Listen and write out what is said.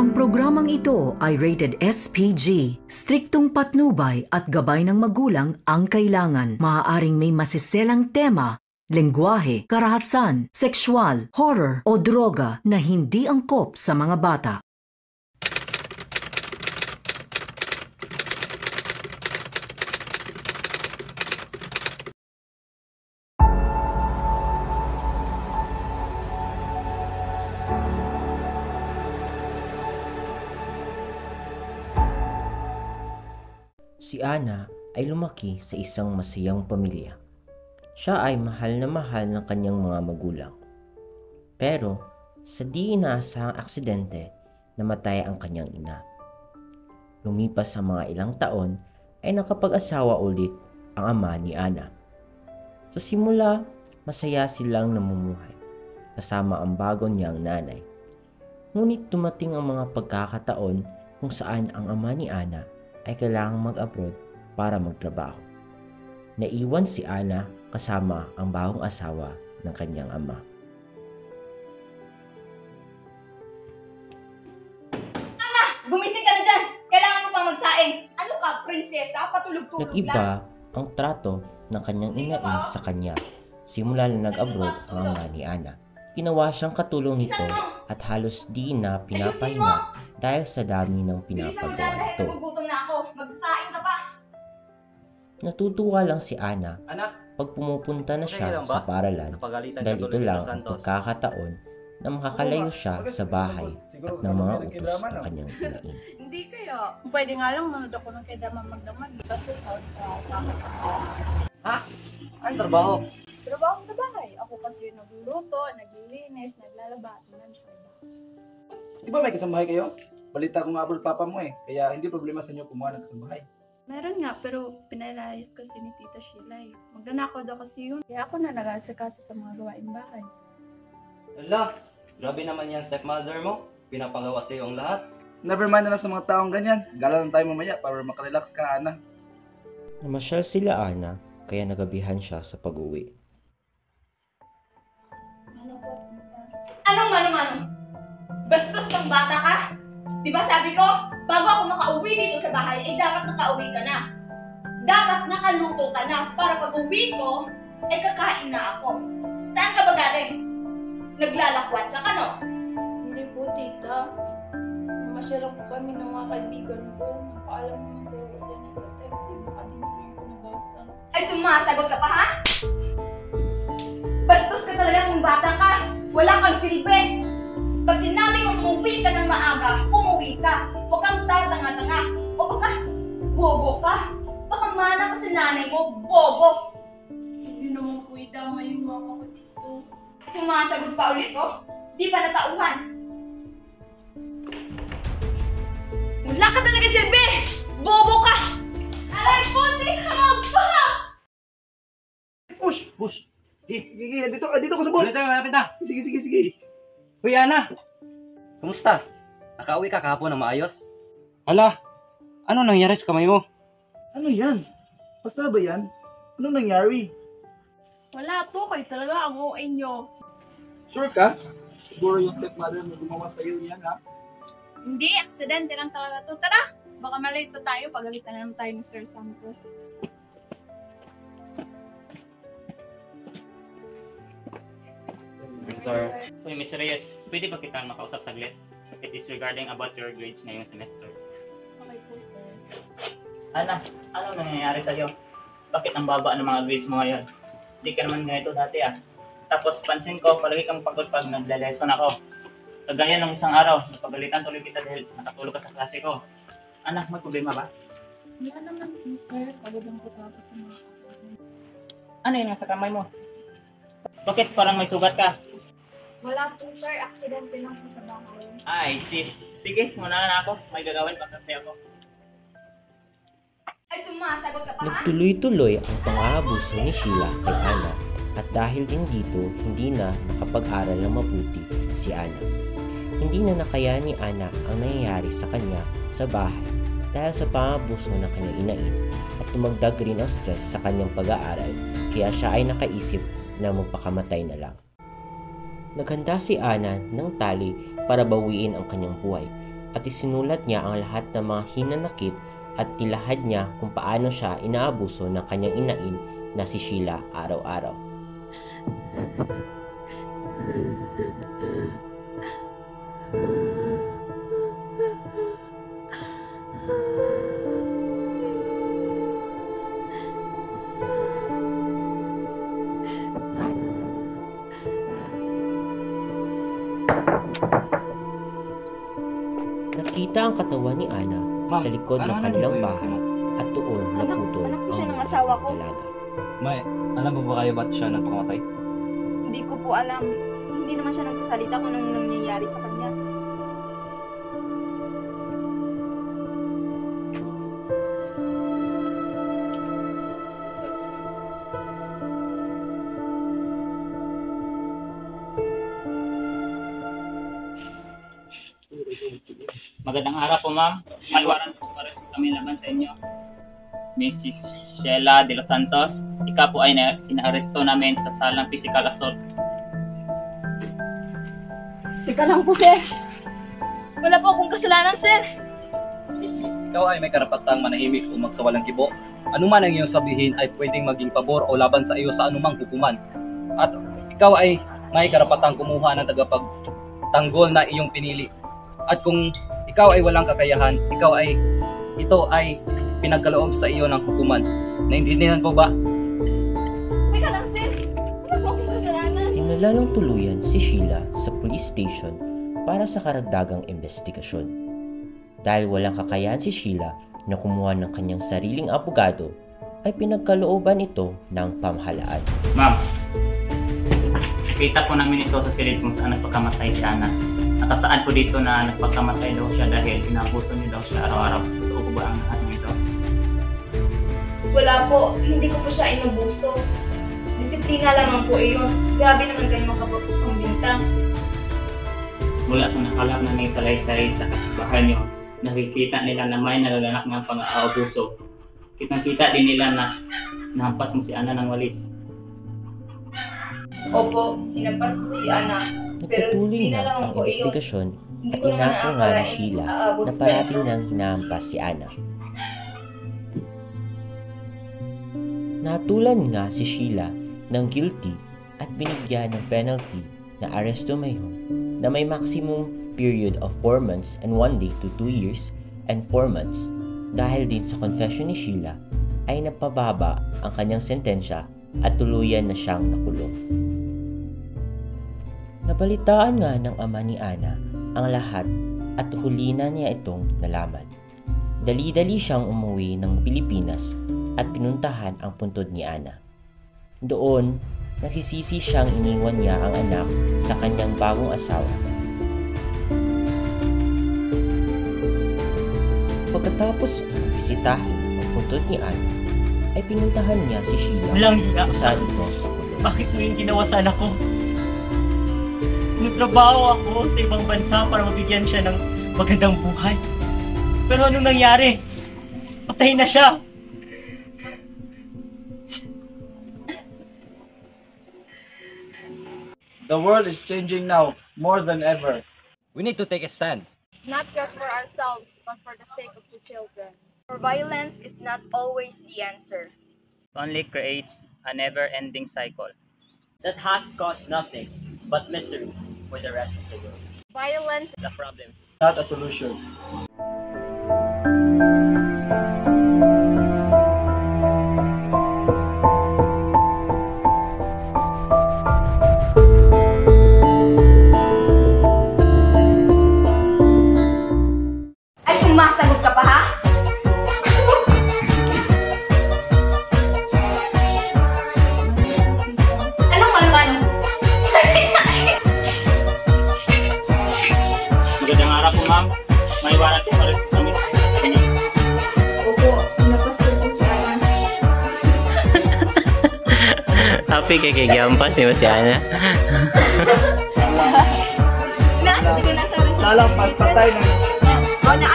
Ang programang ito ay rated SPG. Striktong patnubay at gabay ng magulang ang kailangan. Maaaring may masiselang tema, lengguwahe, karahasan, sexual, horror o droga na hindi angkop sa mga bata. Si Ana ay lumaki sa isang masayang pamilya. Siya ay mahal na mahal ng kanyang mga magulang. Pero sa di inaasahang aksidente, namatay ang kanyang ina. Lumipas sa mga ilang taon ay nakapag-asawa ulit ang ama ni Ana. Sa simula, masaya silang namumuhay kasama ang bago niyang nanay. Ngunit dumating ang mga pagkakataon kung saan ang ama ni Ana ay kailangang mag-abroad para magtrabaho. Naiwan si Ana kasama ang bagong asawa ng kanyang ama. Ana! Gumising ka na dyan! Kailangan mo pang magsaing! Ano ka, prinsesa? Patulog-tulog lang? Nag-iba ang trato ng kanyang inain sa kanya simula na nag-abroad ang ama ni Ana. Ginawa siyang katulong nito at halos di na pinapahinga dahil sa dami ng pinapagawa nito. Nagugutom na ako. Magsasaing ka pa. Natutuwa lang si Ana pag pumupunta na siya sa paaralan dahil ito lang ang pagkakataon na makakalayo siya sa bahay at ng mga utos ng kanyang inain. Hindi kaya. Pwede nga lang manood ako ng kay Dama Magdamag. Kasi house Ha? Anong trabaho? trabaho sa bahay. Ako kasi nagluluto, naglilinis, naglalaba, Di ba may kasambahay kayo? Balita ko nga abroad papa mo eh. Kaya hindi problema sa inyo kumuha ng kasambahay. Meron nga, pero pinalayas kasi ni Tita Sheila eh. Magnanakaw daw kasi yun. Kaya ako na nag-asikaso sa mga gawaing bahay. Ala, grabe naman yan stepmother mo. Pinapagawa sa iyo ang lahat. Never mind na lang sa mga taong ganyan. Gala lang tayo mamaya para makarelax ka, Ana. Namasyal sila Ana kaya nagabihan siya sa pag-uwi. Anong mano-mano? Bastos kang bata ka? Diba sabi ko, bago ako makauwi dito sa bahay, ay dapat nakauwi ka na. Dapat nakaluto ka na para pag uwi ko, ay kakain na ako. Saan ka ba galing? Naglalakwat sa kano? Hindi po, Tita. Namasyal po kami ng mga kaibigan ko. Napaalam naman po ako sa inyo sa text. Baka din po yung nabasa. Ay sumasagot ka pa ha? Bastos ka talaga kung bata ka. Wala kang silbi. Pag sinabi mong umuwi ka ng maaga, umuwi ka. Huwag kang tatanga-tanga. O baka, bobo ka. Baka mana ka sa nanay mo, bobo. Hindi naman po itama yung mama ko dito. Sumasagot pa ulit ko? Di pa natauhan. Wala ka talaga silbi! Bobo ka! Aray, puti ka magpa! Push! Dito ko sa boat! Malapit na! Sige. Uy, Ana! Kumusta? Nakauwi ka kahapon ng maayos? Ala, ano nangyari sa kamay mo? Ano yan? Basta ba yan? Ano nangyari? Wala po, kayo talaga ang OA nyo. Sure ka? Siguro yung stepmother mo gumawa sa'yo niyan, ha? Hindi, aksidente lang talaga to. Tara! Baka malate pa tayo, pagalitan na naman tayo ni Sir Santos. Sir. Uy, Miss Reyes, pwede ba kitang makausap saglit? It is regarding about your grades ngayong semester. Okay po, sir. Ana, ano nangyayari sa'yo? Bakit ang baba ng mga grades mo ngayon? Hindi ka naman ganito dati ah. Tapos pansin ko, palagi kang pagod pag nagle-lesson ako. Kagaya ng isang araw, napagalitan tuloy kita dahil nakatulog ka sa klase ko. Anak, may problema ba? Wala naman po, sir. Pagod lang po tapos sa mga Ano yung nasa kamay mo? Bakit parang may sugat ka? Wala po, sir. Aksidente lang po sa bahay. Ay, sige, muna na ako. May gagawin pa kasi ako. Ay sumasagot ka pa ha? Nagtuloy-tuloy ang pang-aabuso ni Sheila kay Ana at dahil din dito hindi na nakapag-aral ng mabuti si Ana. Hindi na nakaya ni Ana ang nangyayari sa kanya sa bahay dahil sa pang-aabuso ng kanyang inain at tumagdag rin ang stress sa kanyang pag-aaral kaya siya ay nakaisip na magpakamatay na lang. Naghanda si Ana ng tali para bawiin ang kanyang buhay. at isinulat niya ang lahat ng mga hinanakit at nilahad niya kung paano siya inaabuso ng kanyang inain na si Sheila araw-araw. Nakita ang katawan ni Ana sa likod ng kanilang bahay at doon naputol anak ko siya ng ang asawa ko. dalaga. May, alam mo ba kayo ba't siya nagpamatay? Hindi ko po alam. Hindi naman siya nagsasalita kung anong nangyayari sa kanya. Magandang araw po, ma'am. May warrant po arrest kami laban sa inyo. Mrs. Sheila de los Santos, ikaw po ay inaaresto namin sa salang physical assault. Teka lang po, sir. Wala po akong kasalanan, sir. Ikaw ay may karapatang manahimik o magsawalang kibo. Ano man ang iyong sabihin ay pwedeng maging pabor o laban sa iyo sa anumang hukuman. At ikaw ay may karapatang kumuha ng tagapagtanggol na iyong pinili. At kung ikaw ay walang kakayahan, ito ay pinagkaloob sa iyo ng hukuman. Naintindihan po ba? Teka lang, sir. Wala po akong kasalanan. Dinala ng tuluyan si Sheila sa police station para sa karagdagang investigasyon. Dahil walang kakayahan si Sheila na kumuha ng kanyang sariling abogado, ay pinagkalooban ito ng pamahalaan. Ma'am, nakita po namin ito sa silid kung saan nagpagkamatay si Ana. Nakasaan po dito na nagpagkamatay daw siya dahil inabuso niyo daw siya araw-araw. Totoo po ba ang lahat nito? Wala po. Hindi ko po siya inabuso. Disiplina lamang po iyon. Grabe naman kayo makapagpapang bintang. Mula sa nakalap na may salaysay sa kapitbahay niyo, nakikita nila na may nagaganap ng pang-aabuso. Kitang-kita din nila na nahampas mo si Ana ng walis. Opo, hinampas ko si Ana. Pero Nagpatuloy disiplina na lamang ang po iyon. investigasyon Hindi at ko naman inako nga ni naakalain Sheila aabot na sa parating ganito. nang hinahampas si Ana. Natulan nga si Sheila ng guilty at binigyan ng penalty na aresto mayong na may maximum period of 4 months and 1 day to 2 years and 4 months. Dahil din sa confession ni Sheila ay napababa ang kanyang sentensya at tuluyan na siyang nakulong. Nabalitaan nga ng ama ni Ana ang lahat at huli na niya itong nalaman. Dali-dali siyang umuwi ng Pilipinas at pinuntahan ang puntod ni Ana. Doon, nagsisisi siyang iniwan niya ang anak sa kanyang bagong asawa. Pagkatapos ng bisitahin ang puntod ni Ana, ay pinuntahan niya si Sheila Walang hiya. kung saan ito nakulong. Bakit mo yung ginawa sa anak ko? Nagtrabaho ako sa ibang bansa para mabigyan siya ng magandang buhay. Pero anong nangyari? Patay na siya. The world is changing now more than ever. We need to take a stand. Not just for ourselves, but for the sake of the children. For violence is not always the answer. Only creates a never-ending cycle. That has caused nothing but misery for the rest of the world. Violence The problem. Not a solution. Ay, sumasagot ka pa, ha? Anong mano-mano? Magandang araw po, ma'am. May warrant po rin kami sa inyo. Opo, hinampas ko po si Ana. Happy kay Giampas ni si Ana. Na, sige na sa Salang pagpatay ng O, na,